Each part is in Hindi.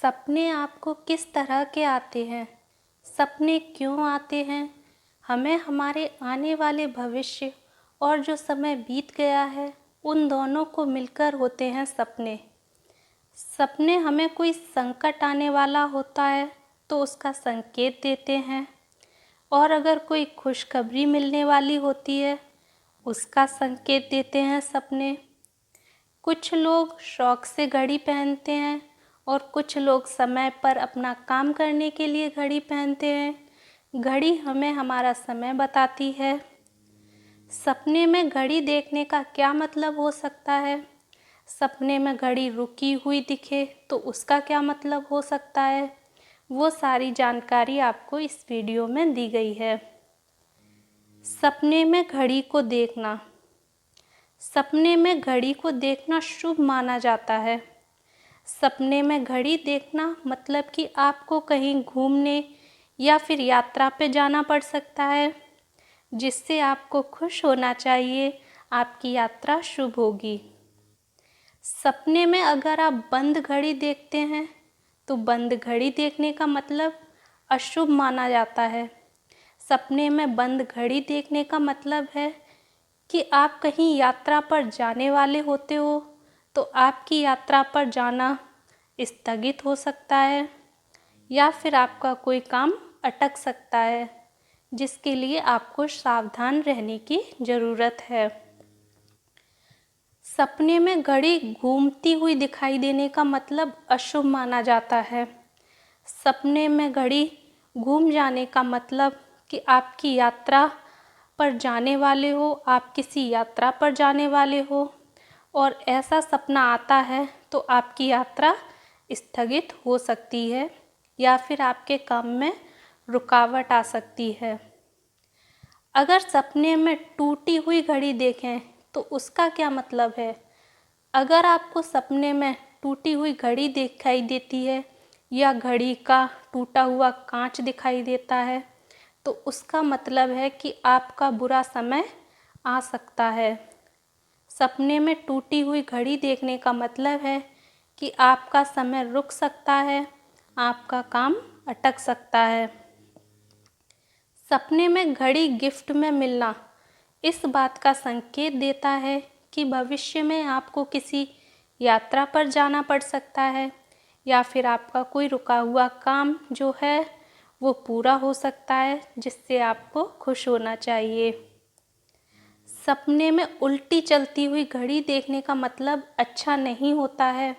सपने आपको किस तरह के आते हैं? सपने क्यों आते हैं? हमें हमारे आने वाले भविष्य और जो समय बीत गया है, उन दोनों को मिलकर होते हैं सपने। सपने हमें कोई संकट आने वाला होता है तो उसका संकेत देते हैं, और अगर कोई खुशखबरी मिलने वाली होती है, उसका संकेत देते हैं सपने। कुछ लोग शौक से घड़ी पहनते हैं और कुछ लोग समय पर अपना काम करने के लिए घड़ी पहनते हैं। घड़ी हमें हमारा समय बताती है। सपने में घड़ी देखने का क्या मतलब हो सकता है? सपने में घड़ी रुकी हुई दिखे तो उसका क्या मतलब हो सकता है? वो सारी जानकारी आपको इस वीडियो में दी गई है। सपने में घड़ी को देखना। सपने में घड़ी को देखना शुभ माना जाता है। सपने में घड़ी देखना मतलब कि आपको कहीं घूमने या फिर यात्रा पे जाना पड़ सकता है, जिससे आपको खुश होना चाहिए। आपकी यात्रा शुभ होगी। सपने में अगर आप बंद घड़ी देखते हैं तो बंद घड़ी देखने का मतलब अशुभ माना जाता है। सपने में बंद घड़ी देखने का मतलब है कि आप कहीं यात्रा पर जाने वाले होते हो तो आपकी यात्रा पर जाना स्थगित हो सकता है, या फिर आपका कोई काम अटक सकता है, जिसके लिए आपको सावधान रहने की ज़रूरत है। सपने में घड़ी घूमती हुई दिखाई देने का मतलब अशुभ माना जाता है। सपने में घड़ी घूम जाने का मतलब कि आपकी यात्रा पर जाने वाले हो, आप किसी यात्रा पर जाने वाले हो, और ऐसा सपना आता है तो आपकी यात्रा स्थगित हो सकती है या फिर आपके काम में रुकावट आ सकती है। अगर सपने में टूटी हुई घड़ी देखें तो उसका क्या मतलब है? अगर आपको सपने में टूटी हुई घड़ी दिखाई देती है या घड़ी का टूटा हुआ कांच दिखाई देता है तो उसका मतलब है कि आपका बुरा समय आ सकता है। सपने में टूटी हुई घड़ी देखने का मतलब है कि आपका समय रुक सकता है, आपका काम अटक सकता है। सपने में घड़ी गिफ्ट में मिलना इस बात का संकेत देता है कि भविष्य में आपको किसी यात्रा पर जाना पड़ सकता है, या फिर आपका कोई रुका हुआ काम जो है वो पूरा हो सकता है, जिससे आपको खुश होना चाहिए। सपने में उल्टी चलती हुई घड़ी देखने का मतलब अच्छा नहीं होता है।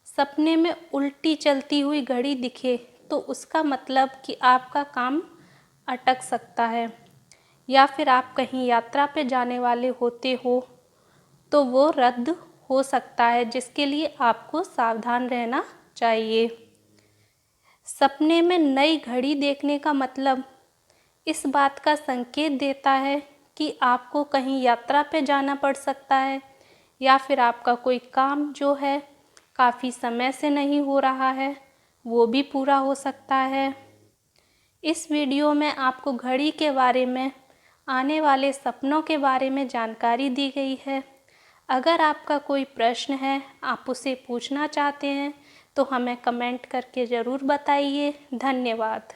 सपने में उल्टी चलती हुई घड़ी दिखे तो उसका मतलब कि आपका काम अटक सकता है, या फिर आप कहीं यात्रा पे जाने वाले होते हो तो वो रद्द हो सकता है, जिसके लिए आपको सावधान रहना चाहिए। सपने में नई घड़ी देखने का मतलब इस बात का संकेत देता है कि आपको कहीं यात्रा पे जाना पड़ सकता है, या फिर आपका कोई काम जो है काफ़ी समय से नहीं हो रहा है वो भी पूरा हो सकता है। इस वीडियो में आपको घड़ी के बारे में, आने वाले सपनों के बारे में जानकारी दी गई है। अगर आपका कोई प्रश्न है, आप उसे पूछना चाहते हैं तो हमें कमेंट करके ज़रूर बताइए। धन्यवाद।